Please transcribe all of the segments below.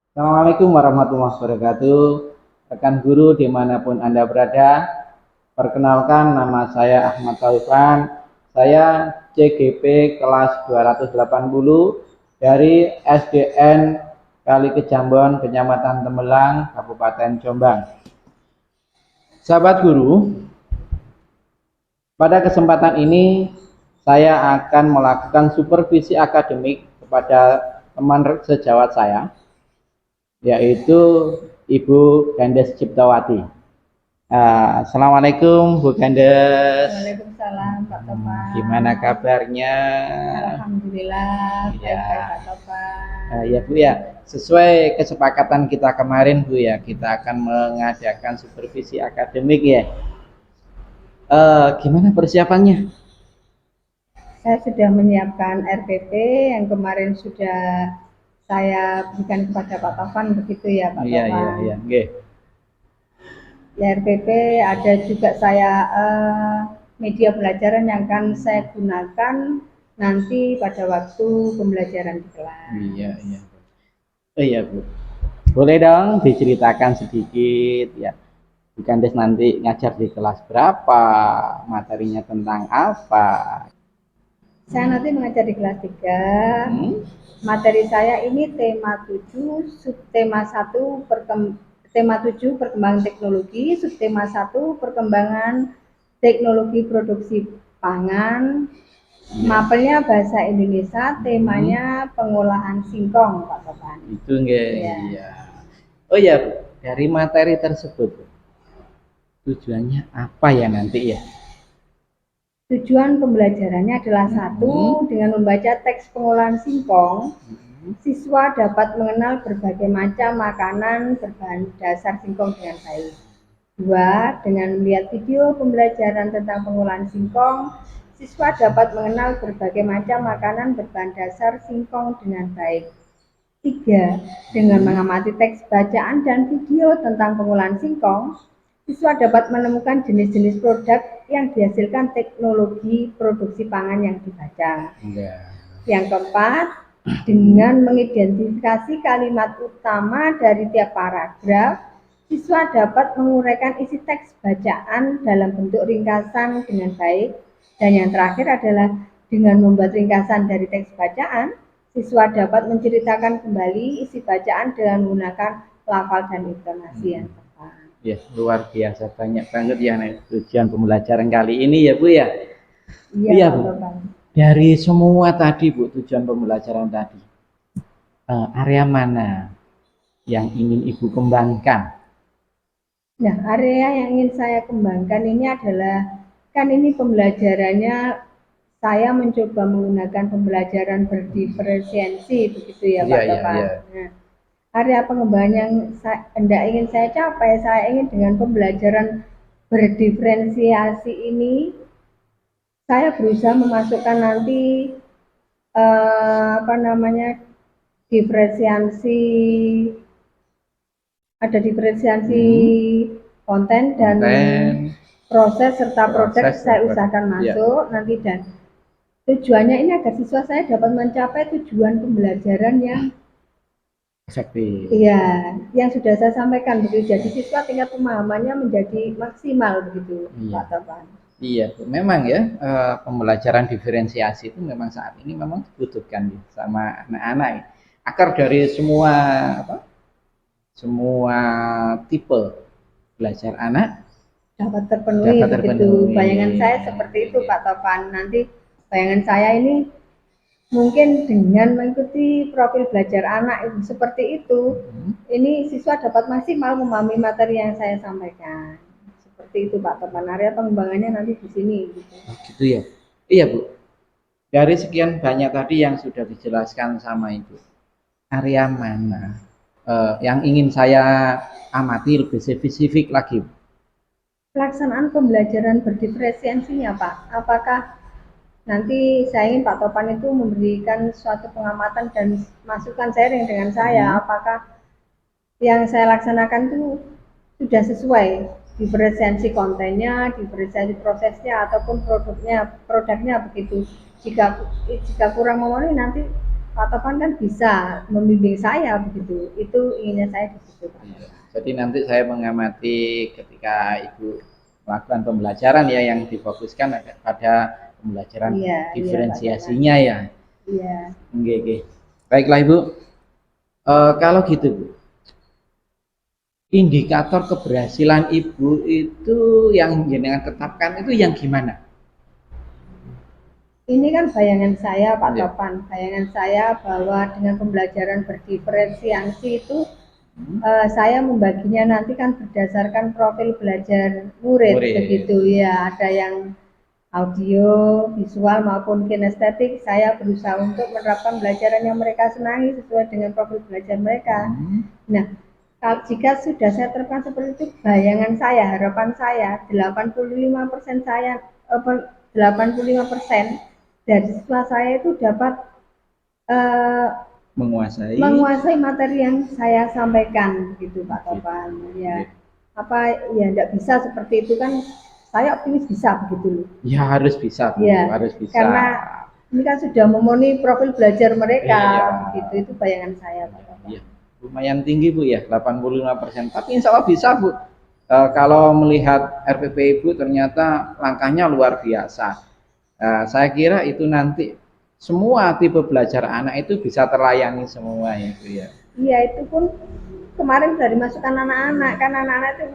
Assalamualaikum warahmatullahi wabarakatuh. Rekan guru dimanapun Anda berada, perkenalkan nama saya Ahmad Taufan. Saya CGP kelas 280 dari SDN Kali Kejambon, Kecamatan Tembelang, Kabupaten Jombang. Sahabat guru, pada kesempatan ini saya akan melakukan supervisi akademik kepada teman sejawat saya, yaitu Ibu Gandes Ciptawati. Assalamualaikum Bu Gandes. Waalaikumsalam Pak Topan. Gimana kabarnya? Alhamdulillah baik-baik Pak Topan. Ya Bu ya, sesuai kesepakatan kita kemarin Bu ya, kita akan mengadakan supervisi akademik ya. Gimana persiapannya? Saya sudah menyiapkan RPP yang kemarin sudah saya berikan kepada Pak Topan, begitu ya Pak Topan. Iya. Okay. Di RPP ada juga saya media pelajaran yang akan saya gunakan nanti pada waktu pembelajaran di kelas. Iya. Iya Bu. Boleh dong diceritakan sedikit ya. Bu Gandes nanti ngajar di kelas berapa, materinya tentang apa? Saya nanti mengajar di kelas 3. Materi saya ini tema 7, subtema 1 tema 7 perkembangan teknologi, subtema 1 perkembangan teknologi produksi pangan. Mapelnya bahasa Indonesia, temanya pengolahan singkong Pak Topan. Itu enggak? Iya. Oh ya, dari materi tersebut tujuannya apa ya nanti ya? Tujuan pembelajarannya adalah satu, dengan membaca teks pengolahan singkong, siswa dapat mengenal berbagai macam makanan berbahan dasar singkong dengan baik. 2, dengan melihat video pembelajaran tentang pengolahan singkong, siswa dapat mengenal berbagai macam makanan berbahan dasar singkong dengan baik. 3, dengan mengamati teks bacaan dan video tentang pengolahan singkong, siswa dapat menemukan jenis-jenis produk yang dihasilkan teknologi produksi pangan yang dibaca. Yang keempat, dengan mengidentifikasi kalimat utama dari tiap paragraf, siswa dapat menguraikan isi teks bacaan dalam bentuk ringkasan dengan baik. Dan yang terakhir adalah dengan membuat ringkasan dari teks bacaan, siswa dapat menceritakan kembali isi bacaan dengan menggunakan lafal dan intonasi yang tepat. Ya, luar biasa, banyak banget ya tujuan pembelajaran kali ini ya Bu ya. Iya Bu. Dari semua tadi Bu, tujuan pembelajaran tadi, area mana yang ingin Ibu kembangkan? Nah, area yang ingin saya kembangkan ini adalah, kan ini pembelajarannya saya mencoba menggunakan pembelajaran berdiferensiasi, begitu ya Pak Topan. Nah, area pengembangan yang ingin saya capai, saya ingin dengan pembelajaran berdiferensiasi ini, saya berusaha memasukkan nanti diferensiasi, ada diferensiasi konten dan proses serta produk saya usahakan masuk nanti, dan tujuannya ini agar siswa saya dapat mencapai tujuan pembelajaran yang efektif. Iya, yang sudah saya sampaikan begitu. Jadi siswa tingkat pemahamannya menjadi maksimal begitu, Pak Topan. Iya, memang ya pembelajaran diferensiasi itu memang saat ini memang dibutuhkan sama anak-anak ya. Akar dari semua tipe belajar anak dapat terpenuhi begitu. Bayangan saya seperti itu Pak Topan. Nanti bayangan saya ini mungkin dengan mengikuti profil belajar anak seperti itu, ini siswa dapat maksimal memahami materi yang saya sampaikan. Seperti itu Pak Topan. Area pengembangannya nanti di sini. Gitu ya. Iya Bu. Dari sekian banyak tadi yang sudah dijelaskan sama Ibu, area mana yang ingin saya amati lebih spesifik lagi? Pelaksanaan pembelajaran berdiferensiasinya Pak. Apakah nanti saya ingin Pak Topan itu memberikan suatu pengamatan dan masukan sharing dengan saya, apakah yang saya laksanakan itu sudah sesuai diferensiasi kontennya, diferensiasi prosesnya ataupun produknya begitu. Jika kurang memenuhi, nanti Pak Topan kan bisa membimbing saya begitu. Itu inginnya saya di situ, Pak. Iya. Jadi nanti saya mengamati ketika Ibu melakukan pembelajaran ya yang difokuskan pada pembelajaran Iya, diferensiasinya ya. Iya. Oke. Baiklah Ibu. Kalau gitu Bu, indikator keberhasilan Ibu itu yang jenengan tetapkan itu yang gimana? Ini kan bayangan saya Pak Iya. Topan, bayangan saya bahwa dengan pembelajaran berdiferensiasi itu saya membaginya nanti kan berdasarkan profil belajar murid. Begitu ya, ada yang audio, visual maupun kinestetik. Saya berusaha untuk menerapkan pembelajaran yang mereka senangi sesuai dengan profil belajar mereka. Nah, jika sudah saya terapkan seperti itu, bayangan saya, harapan saya, 85% saya, 85% dari siswa saya itu dapat menguasai materi yang saya sampaikan, gitu Pak Topan. Ya, tidak bisa seperti itu kan? Saya optimis bisa begitu. Ya harus bisa, Bu. Ya, harus bisa. Karena ini kan sudah memenuhi profil belajar mereka, begitu. Itu bayangan saya, Pak Topan. Iya. Lumayan tinggi Bu ya, 85%. Tapi insya Allah bisa Bu. Kalau melihat RPP Ibu ternyata langkahnya luar biasa. Saya kira itu nanti semua tipe belajar anak itu bisa terlayani semua itu ya. Iya, itu pun kemarin sudah dimasukkan anak-anak, kan anak-anak itu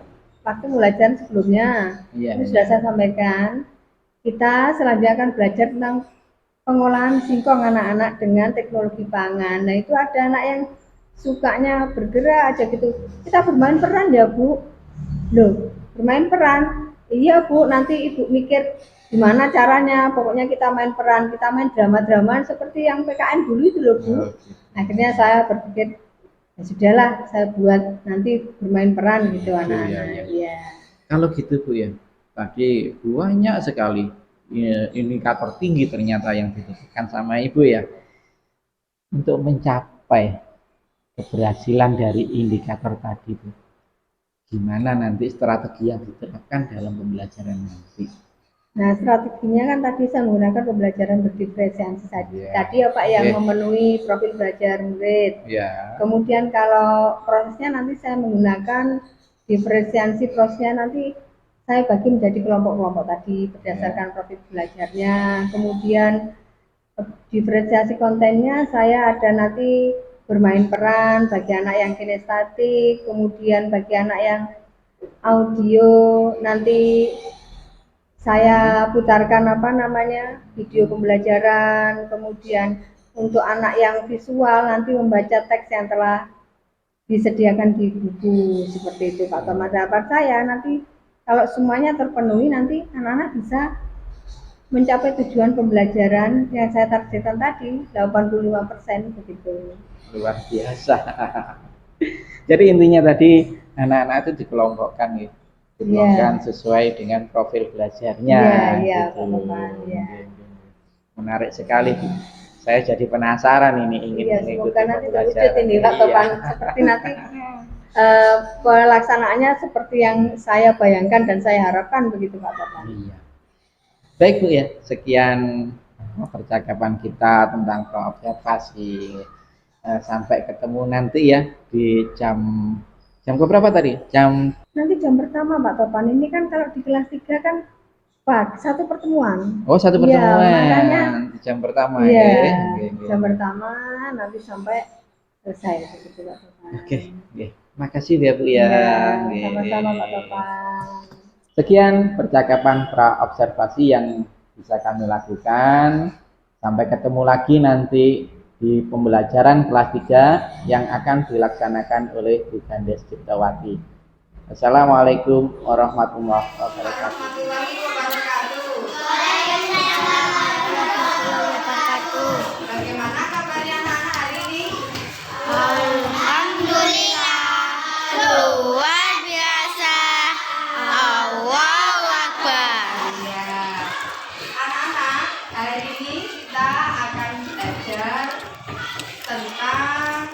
waktu belajar sebelumnya. Itu sudah saya sampaikan. Kita selanjutnya akan belajar tentang pengolahan singkong anak-anak dengan teknologi pangan. Nah, itu ada anak yang sukanya bergerak aja gitu. Kita bermain peran ya Bu. Loh, bermain peran. Iya Bu, nanti Ibu mikir gimana caranya. Pokoknya kita main peran, kita main drama-drama seperti yang PKN dulu itu loh Bu. Akhirnya saya berpikir, ya sudahlah, saya buat nanti bermain peran gitu anak-anak. Ya. Kalau gitu Bu ya, tadi banyak sekali indikator tinggi ternyata yang ditentukan sama Ibu ya. Untuk mencapai keberhasilan dari indikator tadi Bu, gimana nanti strategi yang diterapkan dalam pembelajaran nanti? Nah, strateginya kan tadi saya menggunakan pembelajaran berdiferensiasi tadi. Tadi ya Pak yang memenuhi profil belajar murid. Kemudian kalau prosesnya nanti saya menggunakan diferensiasi, prosesnya nanti saya bagi menjadi kelompok-kelompok tadi berdasarkan profil belajarnya. Kemudian diferensiasi kontennya saya ada nanti bermain peran bagi anak yang kinestetik, kemudian bagi anak yang audio nanti saya putarkan video pembelajaran. Kemudian untuk anak yang visual nanti membaca teks yang telah disediakan di buku, seperti itu Pak Toman. Harapan saya nanti kalau semuanya terpenuhi nanti anak-anak bisa mencapai tujuan pembelajaran yang saya targetkan tadi 85% begitu. Luar biasa. Jadi intinya tadi anak-anak itu dikelompokkan ya. Dikelompokkan sesuai dengan profil belajarnya. Iya, gitu. Menarik sekali. Saya jadi penasaran ini ingin mengikuti nanti terwujud ini Pak Topan. Seperti nanti pelaksanaannya seperti yang saya bayangkan dan saya harapkan begitu Pak Topan. Iya. Baik Bu ya, sekian percakapan kita tentang observasi. Sampai ketemu nanti ya di jam berapa tadi? Nanti jam pertama Pak Topan. Ini kan kalau di kelas 3 kan satu pertemuan. Oh, satu pertemuan. Makanya jam pertama ya. Jam pertama nanti sampai selesai begitu Pak Topan. Oke. Makasih ya Bu ya. Sama-sama Pak Topan. Sekian percakapan pra-observasi yang bisa kami lakukan. Sampai ketemu lagi nanti di pembelajaran kelas 3 yang akan dilaksanakan oleh Bu Gandes Ciptawati. Assalamualaikum warahmatullahi wabarakatuh. Bagaimana kabarnya anak hari ini? Alhamdulillah, luar biasa. Allahu Akbar. Anak-anak, hari ini kita akan belajar tentang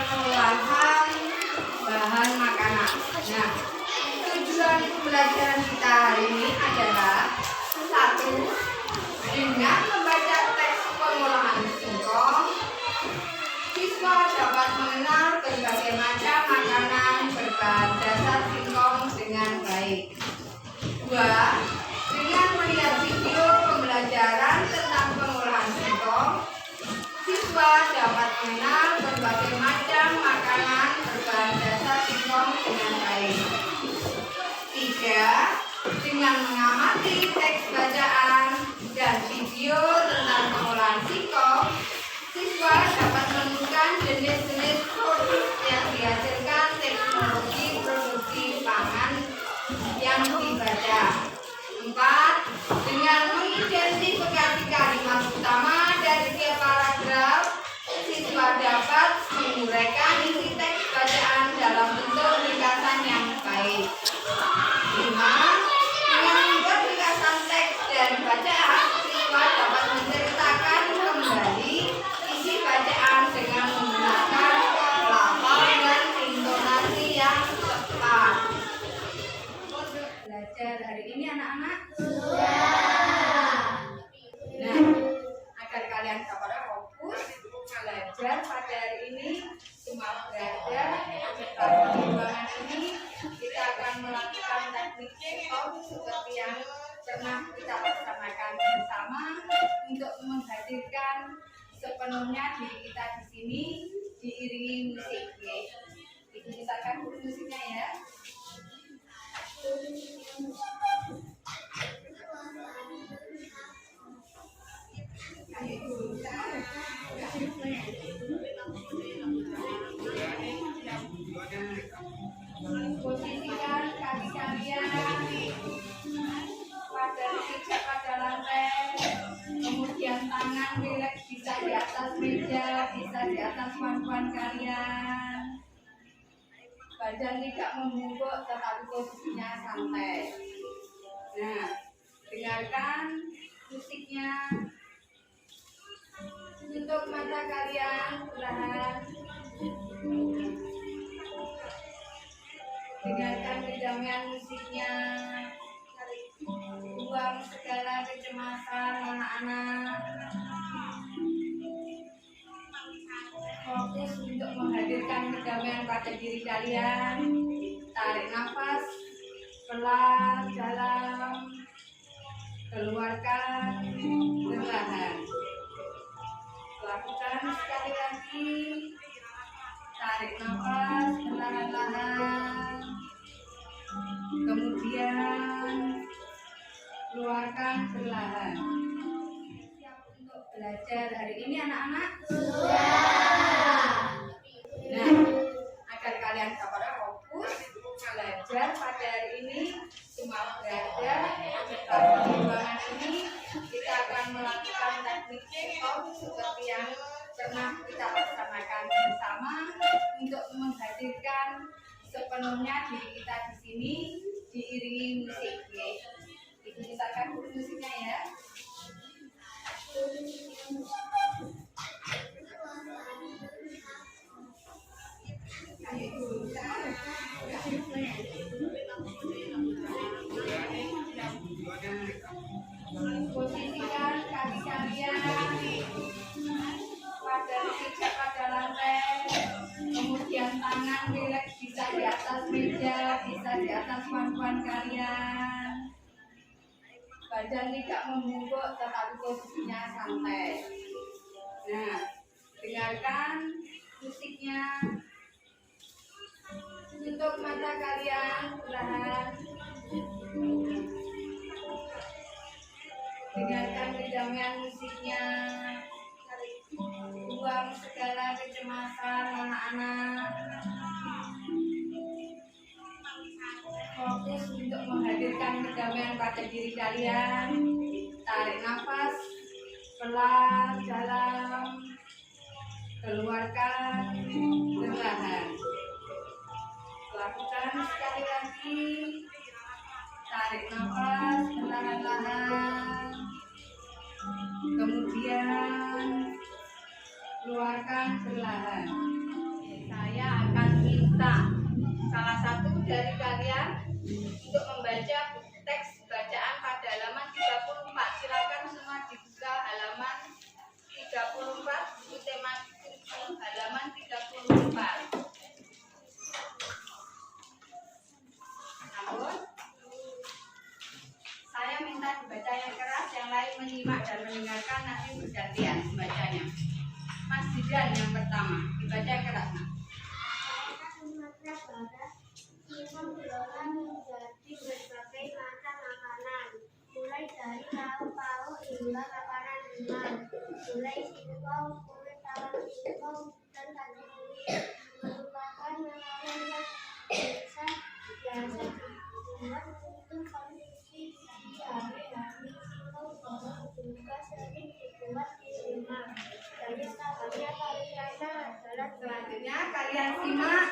pengolahan bahan makanan. Nah, tujuan pembelajaran kita hari ini adalah 1. Dengan membaca teks pengolahan singkong Dengan mengamati teks bacaan dan video tentang pengolahan singkong, siswa dapat menemukan jenis-jenis produk yang dihasilkan teknologi produksi pangan yang dibaca. 4. Dengan mengidentifikasi kalimat utama dari tiap paragraf, siswa dapat menguraikan isi teks bacaan dalam bentuk ringkasan yang baik. 5. Dengan membuat ringkasan teks dan bacaan, siswa dapat menceritakan kembali isi bacaan dengan menggunakan lafal dan intonasi yang tepat. Untuk belajar hari ini anak-anak? Nah, agar kalian dapat fokus belajar pada hari ini, cuma belajar pada perjuangan ini kita akan melakukan teknik check-off seperti yang pernah kita laksanakan bersama untuk menghadirkan sepenuhnya diri kita di sini diiringi musik. Ibu misalkan dulu musiknya ya. Posisikan kaki kalian pada pijak pada lantai, kemudian tangan rileks bisa di atas meja, bisa di atas pangkuan kalian. Badan tidak membungkuk tetapi posisinya santai. Nah, dengarkan musiknya. Untuk mata kalian perlahan. Dengarkan kedamaian musiknya. Buang segala kecemasan anak-anak. Fokus untuk menghadirkan kedamaian pada diri kalian. Tarik nafas pelan dalam, keluarkan perlahan. Lakukan sekali lagi. Tarik nafas perlahan-lahan, kemudian keluarkan perlahan. Siap untuk belajar hari ini anak-anak? Nah, agar kalian dapat fokus belajar pada hari ini, cuma belajar pada perjuangan ini kita akan melakukan teknik check-off seperti yang pernah kita laksanakan bersama untuk menghadirkan sepenuhnya diri kita di sini diiringi musik. Ibu misalkan dulu musiknya ya. Posisikan kaki kalian pada pijak pada lantai, kemudian tangan rileks bisa di atas meja, bisa di atas pangkuan kalian. Badan tidak membungkuk tetapi posisinya santai. Nah, dengarkan musiknya. Untuk mata kalian perlahan. Dengarkan kedamaian musiknya. Buang segala kecemasan anak-anak. Fokus untuk menghadirkan kedamaian pada diri kalian. Tarik nafas pelan dalam, keluarkan perlahan. Lakukan sekali lagi. Tarik nafas perlahan-lahan, kemudian keluarkan perlahan. Saya akan minta salah satu dari kalian untuk membaca teks bacaan pada halaman 34. Silakan semua dibuka halaman 34, buku tematik halaman 34. Namun, saya minta dibaca yang keras, yang lain menyimak dan mendengarkan, nanti bergantian membacanya. Mas Didan yang pertama, dibaca yang keras. Sumatera Barat, singkong diolah menjadi berbagai macam makanan singkong dan kacang merupakan makanan yang biasa dibuat untuk konsumsi sehari-hari. Singkong juga sering dibuat di rumah. Dari sahabatnya Kaliana adalah Selanjutnya kalian simak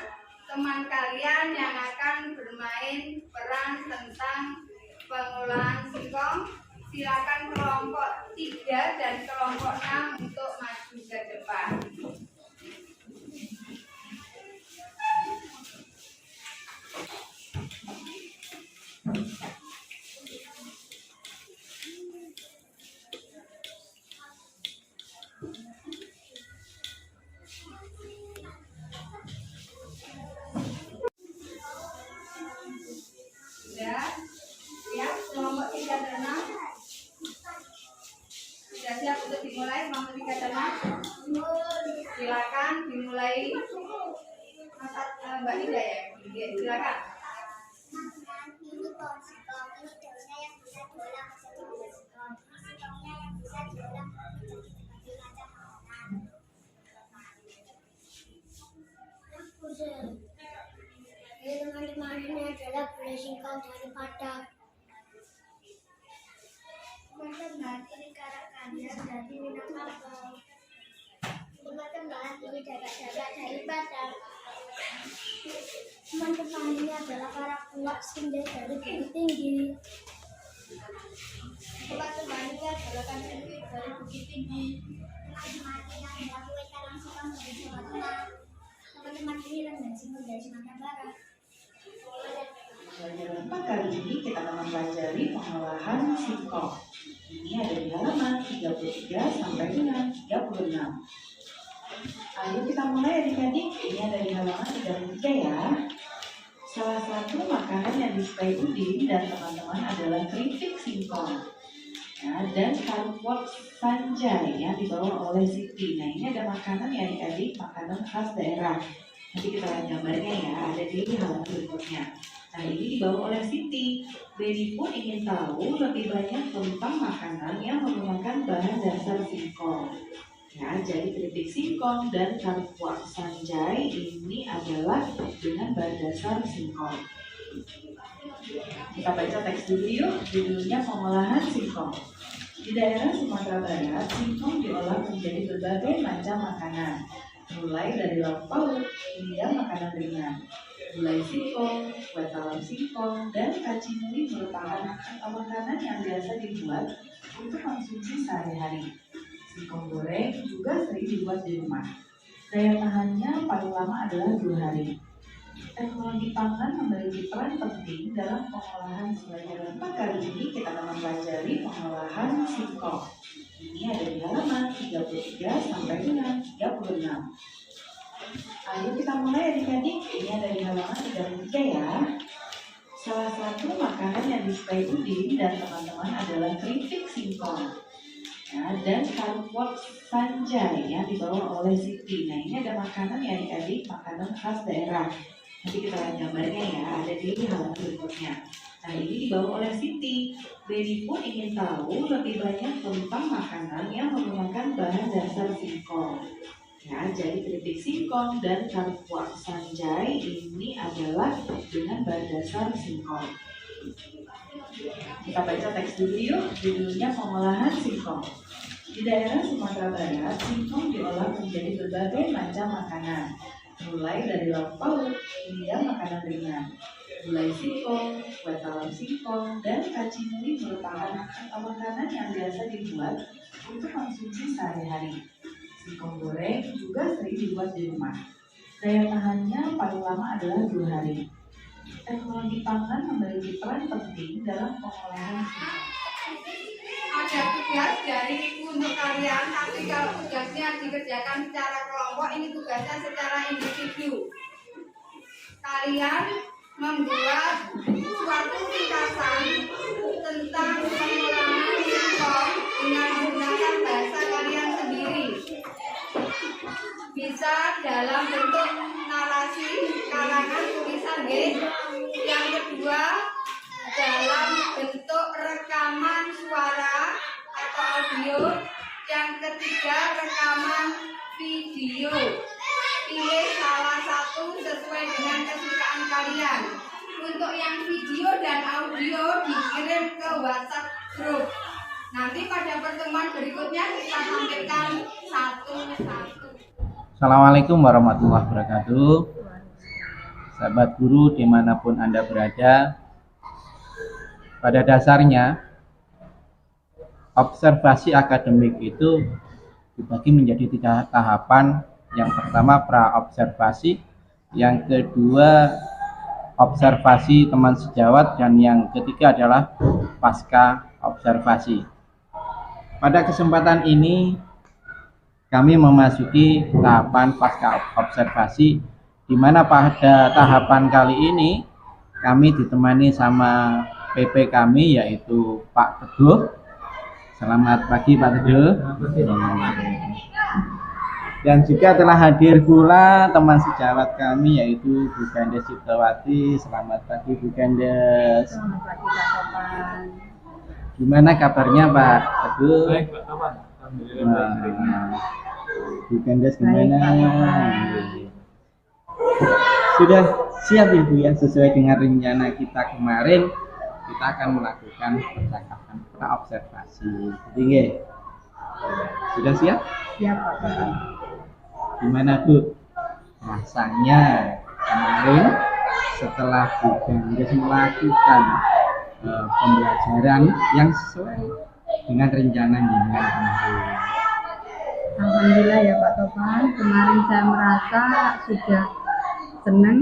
teman kalian yang akan bermain peran tentang pengolahan singkong. Silakan kelompok 3 dan kelompok 6 untuk maju ke depan. Sudah siap kelompok 3 dan 6? Sudah siap untuk dimulai kelompok 3 dan 6? Silakan dimulai. Mbak Ida ya? Oke, silakan. ini pohon singkong, ini daunnya yang bisa diolah menjadi buah singkong, ini singkongnya yang bisa diolah menjadi berbagai macam makanan. Ini teman-teman, ini adalah buah singkong dari Padang. Teman-teman, ini karak kalian dari Minangkabau. Teman-teman, ini dadak-dadak dari Padang. Teman-teman, ini adalah karak buah sindel dari Bukit Tinggi. Teman-teman, ini adalah kacang dari Bukit Tinggi. Teman-teman, ini adalah kue talang singkong dari Jawa Tengah. Teman-teman, ini rendang singkong dari Sumatera Barat. Pelajaran 4 kali ini kita akan mempelajari pengolahan singkong. Ini ada di halaman 33 sampai dengan 36. Ayo kita mulai adik-adik. Ini ada di halaman 33 ya. Salah satu makanan yang disukai Udin dan teman-teman adalah keripik singkong. Nah, dan karpot Sanjay yang dibawa oleh Siti. Nah, ini ada makanan ya adik-adik, makanan khas daerah. Nanti kita lihat gambarnya ya, ada di halaman berikutnya. Nah, ini dibawa oleh Siti. Baby pun ingin tahu lebih banyak tentang makanan yang menggunakan bahan dasar singkong. Ya, jadi keripik singkong dan karpot Sanjay ini adalah dengan bahan dasar singkong. Kita baca teks dulu yuk, judulnya pengolahan singkong. Di daerah Sumatera Barat, singkong diolah menjadi berbagai macam makanan, mulai dari lauk pauk hingga makanan ringan. Gulai singkong, kue talam singkong, dan kacimuli merupakan makanan yang biasa dibuat untuk konsumsi sehari-hari. Singkong goreng juga sering dibuat di rumah. Daya tahannya paling lama adalah 2 hari. Teknologi pangan memiliki peran penting dalam pengolahan. Pelajaran 4 kali ini kita akan mempelajari pengolahan singkong. Ini ada di halaman 33 sampai dengan 36. Ayo kita mulai adik-adik. Ini ada di halaman 33 ya. Salah satu makanan yang disukai Udin dan teman-teman adalah keripik singkong. Nah, dan karpot Sanjay yang dibawa oleh Siti. Nah, ini ada makanan ya adik-adik, makanan khas daerah. Nanti kita lihat gambarnya ya, ada di halaman berikutnya. Nah, ini dibawa oleh Siti. Baby pun ingin tahu lebih banyak tentang makanan yang menggunakan bahan dasar singkong. Ya, jadi keripik singkong dan karpot Sanjay ini adalah dengan bahan dasar singkong. Kita baca teks dulu yuk, judulnya pengolahan singkong. Di daerah Sumatera Barat, singkong diolah menjadi berbagai macam makanan, mulai dari lauk pauk hingga makanan ringan. Gulai singkong, kue talam singkong, dan kacimuli merupakan makanan yang biasa dibuat untuk konsumsi sehari-hari. Singkong goreng juga sering dibuat di rumah. Daya tahannya paling lama adalah 2 hari. Teknologi pangan memiliki peran penting dalam pengolahan singkong. Ada tugas dari ibu untuk kalian, tapi kalau tugasnya dikerjakan secara kelompok, ini tugasnya secara individu. Kalian membuat suatu ringkasan tentang pengolahan singkong dengan menggunakan bahasa kalian sendiri. Bisa dalam bentuk narasi, karangan, tulisan, yang kedua dalam bentuk rekaman suara atau audio, yang ketiga rekaman video. Pilih salah satu sesuai dengan kesukaan kalian. Untuk yang video dan audio dikirim ke WhatsApp grup. Nanti pada pertemuan berikutnya kita sampaikan satu-satu. Assalamualaikum warahmatullahi wabarakatuh. Sahabat guru dimanapun Anda berada, pada dasarnya observasi akademik itu dibagi menjadi 3 tahapan. Yang pertama pra-observasi, yang kedua observasi teman sejawat, dan yang ketiga adalah pasca observasi. Pada kesempatan ini kami memasuki tahapan pasca observasi, di mana pada tahapan kali ini kami ditemani sama PP kami, yaitu Pak Teguh. Selamat pagi Pak Teguh. Dan juga telah hadir pula teman sejawat kami, yaitu Bu Gandes Ciptawati. Selamat pagi Bu Gandes. Selamat pagi Pak Topan. Gimana kabarnya Pak Teguh? Baik, Pak Topan. Alhamdulillah. Bu Gandes Baik, gimana? Pak Topan. Sudah siap Ibu ya, sesuai dengan rencana kita kemarin, kita akan melakukan percakapan pra-observasi. Jadi sudah siap? Siap Pak Topan. Gimana Bu rasanya kemarin setelah Bu Gandes melakukan pembelajaran yang sesuai dengan rencana jenengan kemarin? Alhamdulillah ya Pak Topan. Kemarin saya merasa sudah senang,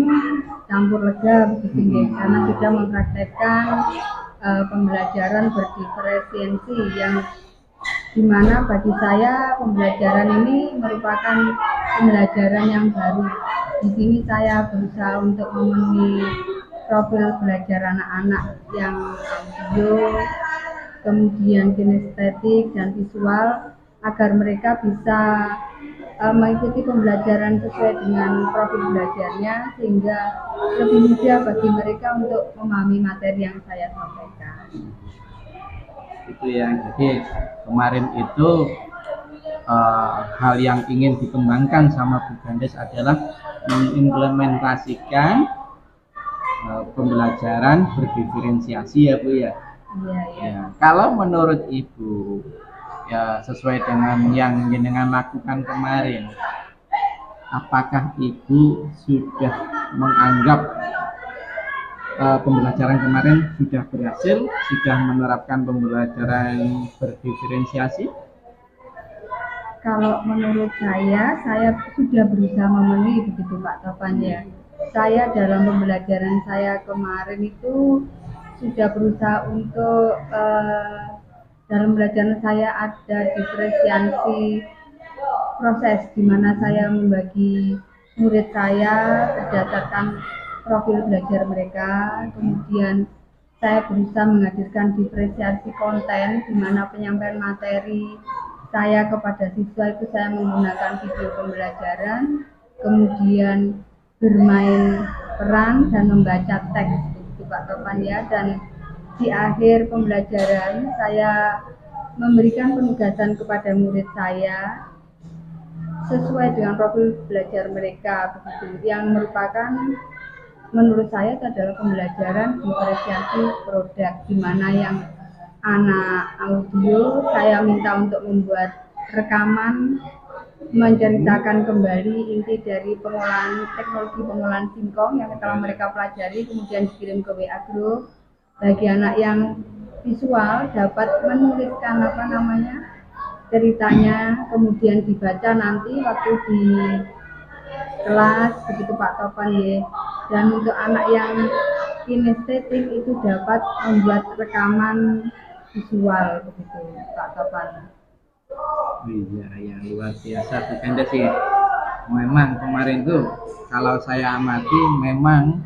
campur lega begitu ya, karena sudah mempraktekkan pembelajaran berdiferensiasi yang dimana bagi saya pembelajaran ini merupakan pembelajaran yang baru. Di sini saya berusaha untuk memenuhi profil belajar anak-anak yang audio, kemudian kinestetik dan visual, agar mereka bisa mengikuti pembelajaran sesuai dengan profil belajarnya, sehingga lebih mudah bagi mereka untuk memahami materi yang saya sampaikan. Itu ya, jadi kemarin itu hal yang ingin dikembangkan sama Bu Gandes adalah mengimplementasikan pembelajaran berdiferensiasi ya Bu ya. Iya, iya. Ya, kalau menurut Ibu ya, sesuai dengan yang jenengan lakukan kemarin, apakah Ibu sudah menganggap pembelajaran kemarin sudah berhasil, sudah menerapkan pembelajaran berdiferensiasi? Kalau menurut saya sudah berusaha memenuhi begitu Pak Topan ya. Saya dalam pembelajaran saya kemarin itu sudah berusaha untuk dalam pembelajaran saya ada diferensiasi proses, di mana saya membagi murid saya berdasarkan profil belajar mereka. Kemudian saya berusaha menghadirkan diferensiasi konten, di mana penyampaian materi saya kepada siswa itu saya menggunakan video pembelajaran, kemudian bermain peran dan membaca teks itu Pak Topan ya. Dan di akhir pembelajaran saya memberikan penugasan kepada murid saya sesuai dengan profil belajar mereka begitu, yang merupakan menurut saya itu adalah pembelajaran diferensiasi produk, di mana yang anak audio saya minta untuk membuat rekaman menceritakan kembali inti dari pengolahan teknologi pengolahan singkong yang telah mereka pelajari, kemudian dikirim ke WA group. Bagi anak yang visual dapat menuliskan ceritanya, kemudian dibaca nanti waktu di kelas begitu Pak Topan ya. Dan untuk anak yang kinestetik itu dapat membuat rekaman visual begitu Pak Topan. Iya, ya luar biasa Bu Gandes ya. Memang kemarin tuh kalau saya amati memang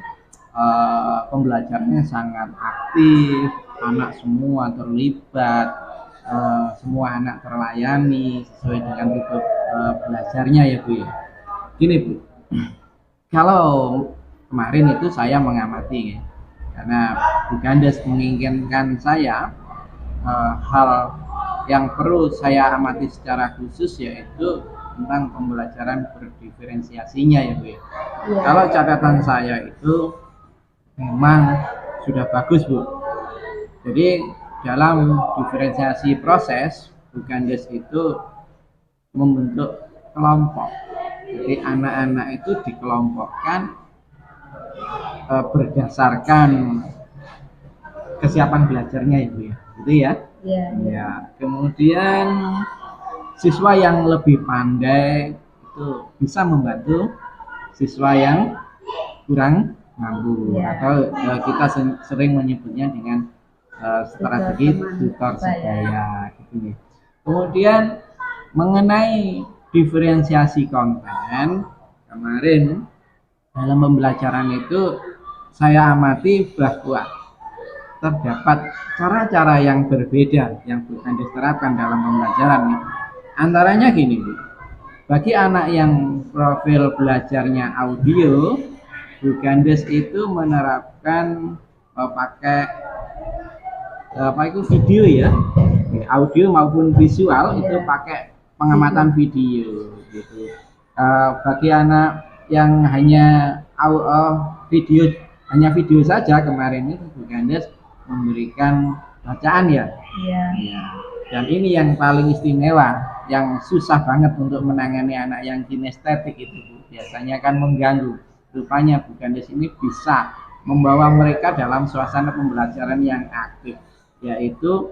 pembelajarannya sangat aktif, anak semua terlibat, semua anak terlayani sesuai dengan tipe belajarnya ya Bu ya. Gini Bu, kalau kemarin itu saya mengamati ya, karena Bu Gandes menginginkan saya hal yang perlu saya amati secara khusus, yaitu tentang pembelajaran berdiferensiasinya ya Bu ya. Iya. Kalau catatan saya itu memang sudah bagus Bu. Jadi dalam diferensiasi proses, Bu Gandes itu membentuk kelompok. Jadi anak-anak itu dikelompokkan berdasarkan kesiapan belajarnya ya Bu ya. Gitu ya. Iya. Ya, kemudian siswa yang lebih pandai itu bisa membantu siswa yang kurang mampu Ya. atau kita sering menyebutnya dengan strategi tutor sebaya gitu ya. Kemudian mengenai diferensiasi konten, kemarin dalam pembelajaran itu saya amati bahwa terdapat cara-cara yang berbeda yang bukan diterapkan dalam pembelajaran nih. Antaranya gini Bu, bagi anak yang profil belajarnya audio, Bu Gandes itu menerapkan pakai apa itu video ya, audio maupun visual itu pakai pengamatan video gitu. Bagi anak yang hanya video saja, kemarin itu Bu Gandes memberikan bacaan ya. Iya. Ya. Dan ini yang paling istimewa, yang susah banget untuk menangani anak yang kinestetik itu Bu. Biasanya kan mengganggu. Rupanya Bu Gandes ini bisa membawa mereka dalam suasana pembelajaran yang aktif, yaitu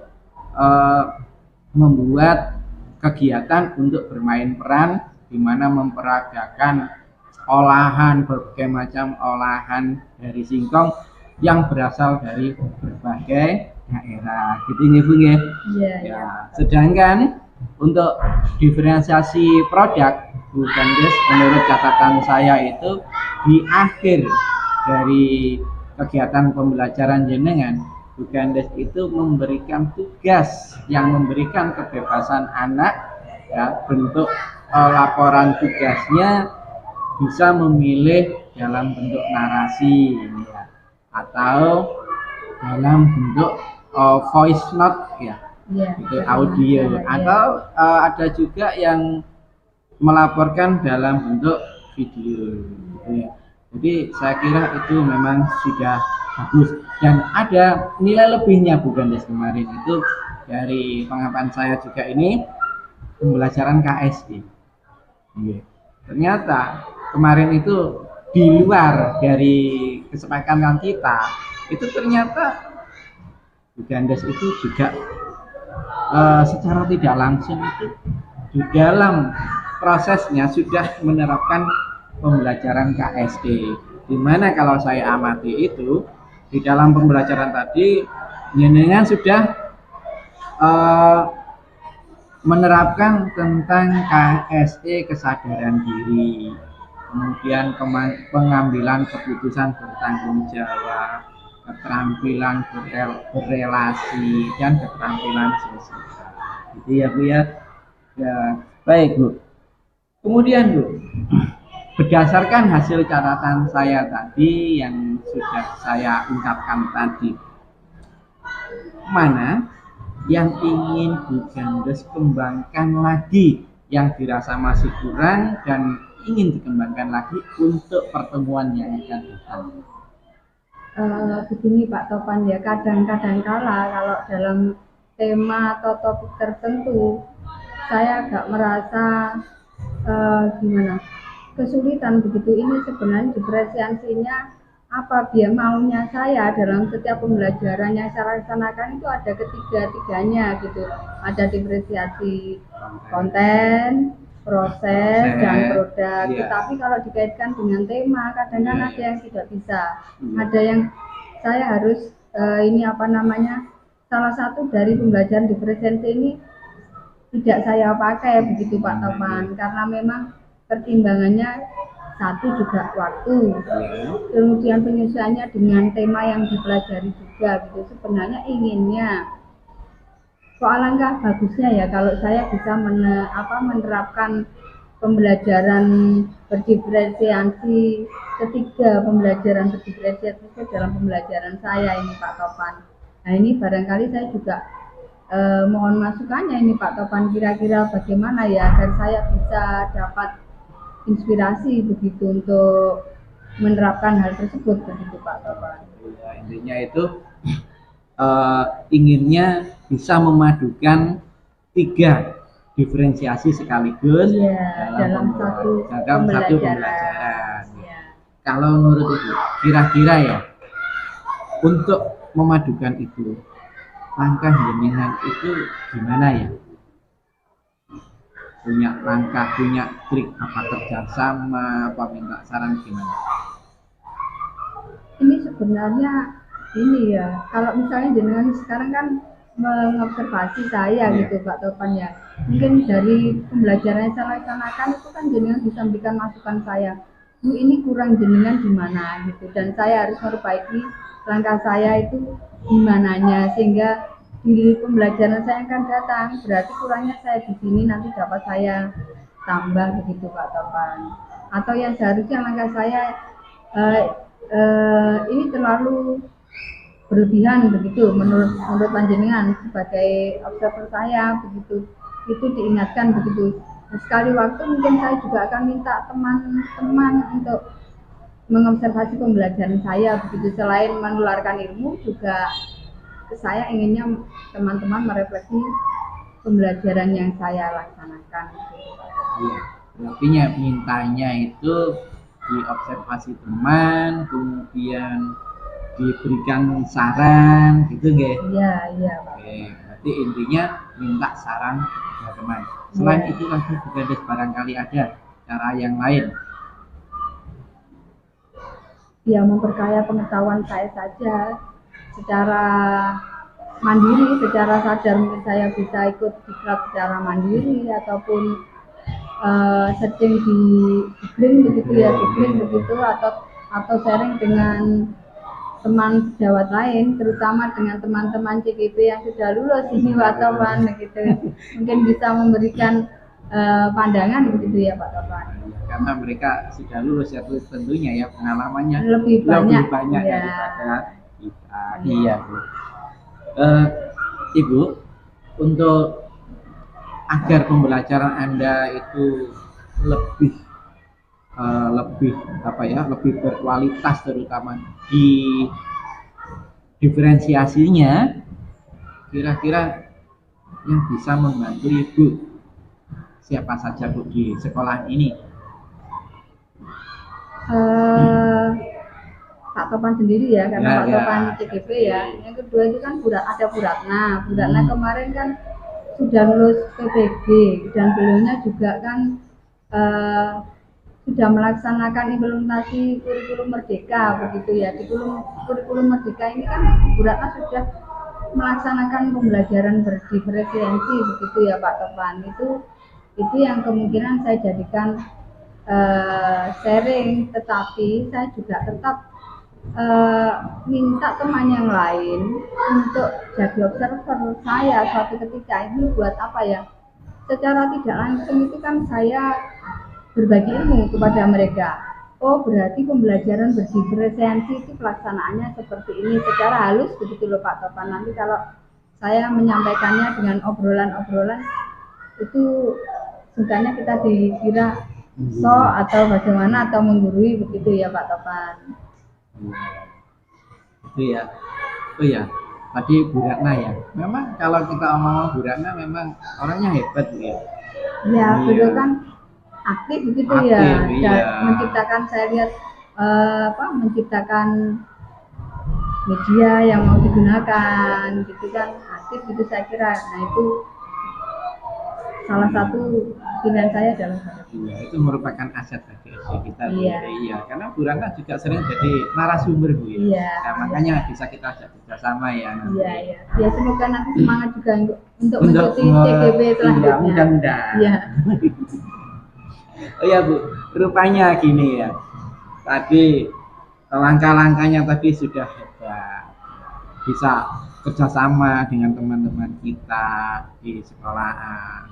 membuat kegiatan untuk bermain peran, di mana memperagakan olahan, berbagai macam olahan dari singkong yang berasal dari berbagai daerah gitu ya Bu ya. Iya. Ya, sedangkan untuk diferensiasi produk Bu Gandes menurut catatan saya itu di akhir dari kegiatan pembelajaran jenengan, Bu Gandes itu memberikan tugas yang memberikan kebebasan anak ya, bentuk laporan tugasnya bisa memilih dalam bentuk narasi ya, atau dalam bentuk voice note ya, itu audio, atau ada juga yang melaporkan dalam bentuk video gitu ya. Jadi saya kira itu memang sudah bagus dan ada nilai lebihnya Bu Gandes kemarin itu. Dari pengamatan saya juga ini pembelajaran KSE. Ternyata kemarin itu di luar dari kesepakatan kita, itu ternyata Bu Gandes itu juga secara tidak langsung itu di dalam prosesnya sudah menerapkan pembelajaran KSE. Dimana kalau saya amati itu di dalam pembelajaran tadi jenengan sudah menerapkan tentang KSE kesadaran diri, kemudian pengambilan keputusan bertanggung jawab, keterampilan berrelasi, dan keterampilan sosial. Gitu ya Bu ya. Ya, baik Bu. Kemudian Bu, berdasarkan hasil catatan saya tadi yang sudah saya ungkapkan tadi, mana yang ingin Bu Gandes kembangkan lagi, yang dirasa masih kurang dan ingin dikembangkan lagi untuk pertemuan yang akan datang? Begini Pak Topan ya, kadang-kadang kala kalau dalam tema atau topik tertentu saya agak merasa kesulitan begitu. Ini sebenarnya diferensiasinya apa, biar maunya saya dalam setiap pembelajaran yang saya laksanakan itu ada ketiga-tiganya gitu. Ada diferensiasi konten, proses, dan produk. Tetapi kalau dikaitkan dengan tema, kadang-kadang ada yang tidak bisa. Ada yang saya harus salah satu dari pembelajaran diferensiasi ini tidak saya pakai begitu Pak Topan, karena memang pertimbangannya satu juga waktu, kemudian penyesuaiannya dengan tema yang dipelajari juga gitu. Sebenarnya inginnya alangkah bagusnya ya kalau saya bisa menerapkan pembelajaran berdiferensiasi, ketiga pembelajaran berdiferensiasi dalam pembelajaran saya ini Pak Topan. Nah ini barangkali saya juga mohon masukannya ini Pak Topan, kira-kira bagaimana ya agar saya bisa dapat inspirasi begitu untuk menerapkan hal tersebut begitu Pak Topan. Ya, intinya itu inginnya bisa memadukan 3 diferensiasi sekaligus Iya, dalam satu pembelajaran. Iya. Kalau menurut Ibu, kira-kira ya untuk memadukan itu langkah jenengan itu gimana ya? Punya langkah, punya trik apa kerjasama, apa minta saran gimana? Ini sebenarnya ini ya, kalau misalnya jenengan sekarang kan mengobservasi saya Iya. gitu Pak Topan ya, mungkin dari pembelajaran yang saya laksanakan itu kan jenengan bisa memberikan masukan saya, Bu ini kurang jenengan di mana gitu, dan saya harus memperbaiki langkah saya itu di mananya, sehingga di pembelajaran saya yang akan datang berarti kurangnya saya di sini, nanti dapat saya tambah begitu Pak Topan. Atau yang seharusnya langkah saya ini terlalu berlebihan begitu menurut panjenengan sebagai observer saya begitu, itu diingatkan begitu. Sekali waktu mungkin saya juga akan minta teman-teman untuk mengobservasi pembelajaran saya begitu, selain menularkan ilmu juga saya inginnya teman-teman merefleksi pembelajaran yang saya laksanakan. Iya, artinya mintanya itu diobservasi teman, kemudian diberikan saran, gitu nggih? Iya Pak. Oke, berarti intinya minta saran kepada teman. Selain Iya. itu lagi juga barangkali ada cara yang lain. Ya memperkaya pengetahuan saya saja secara mandiri, secara sadar mungkin saya bisa ikut diklat secara mandiri ataupun searching di Googling begitu ya, Googling begitu, atau sharing dengan teman sejawat lain, terutama dengan teman-teman CGP yang sudah lulus ini Pak Topan begitu, mungkin bisa memberikan pandangan begitu ya Pak Topan. Karena mereka sudah lulus ya, tentunya ya pengalamannya Lebih banyak ya. daripada kita. Iya Bu. Ibu, untuk agar pembelajaran Anda itu lebih lebih berkualitas, terutama di diferensiasinya, kira-kira yang bisa membantu Ibu siapa saja Bu di sekolah ini? Pak Topan sendiri ya, karena Ya, Pak ya. Topan CGP ya. Yang kedua itu kan ada Bu Ratna. Bu Ratna kemarin kan sudah lulus PPG, dan beliaunya juga kan sudah melaksanakan implementasi kurikulum Merdeka begitu ya. Di kurikulum Merdeka ini kan Bu Ratna sudah melaksanakan pembelajaran berdiferensiasi begitu ya Pak Topan. Itu yang kemungkinan saya jadikan sharing, tetapi saya juga tetap minta teman yang lain untuk jadi observer saya suatu ketika. Ini buat apa ya, secara tidak langsung itu kan saya berbagi ilmu kepada mereka. Oh berarti pembelajaran berdiferensiasi itu pelaksanaannya seperti ini secara halus begitu loh Pak Topan. Nanti kalau saya menyampaikannya dengan obrolan-obrolan itu sukanya kita dikira so atau bagaimana atau menggurui begitu ya Pak Topan. Itu ya. Oh ya, tadi Bu Ratna ya. Memang kalau kita omong Bu Ratna memang orangnya hebat Bu ya. Ya, beliau kan aktif begitu Aktif, ya. iya. Dan menciptakan, saya lihat menciptakan media yang mau digunakan gitu kan, aktif gitu saya kira. Nah itu salah satu pilihan saya dalam hal itu. Iya, itu merupakan aset bagi kita Bu. Iya. Iya, karena Bu Ratna juga sering jadi narasumber Bu ya. Iya. Nah, makanya bisa kita ajak kerjasama ya nanti. Iya. Ya semoga nanti semangat juga untuk Untuk mengikuti CGP selanjutnya. mudah-mudahan. Iya. Oh ya Bu, rupanya gini ya. Tadi langkah-langkahnya tadi sudah hebat. Bisa kerjasama dengan teman-teman kita di sekolahan.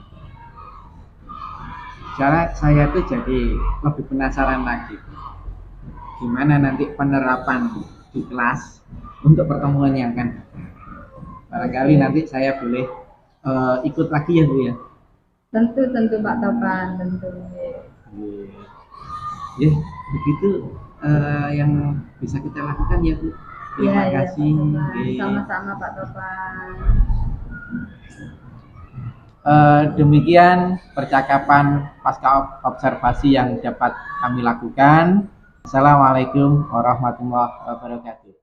Saya tuh jadi lebih penasaran lagi. Gimana nanti penerapan di kelas untuk pertemuan yang akan datang. Barangkali nanti saya boleh ikut lagi ya Bu ya. Tentu Pak Topan, tentu. Ya, begitu yang bisa kita lakukan ya Bu. Terima Iya, kasih. Pak Topan. Oke. Sama-sama Pak Topan. Demikian percakapan pasca observasi yang dapat kami lakukan. Assalamualaikum warahmatullahi wabarakatuh.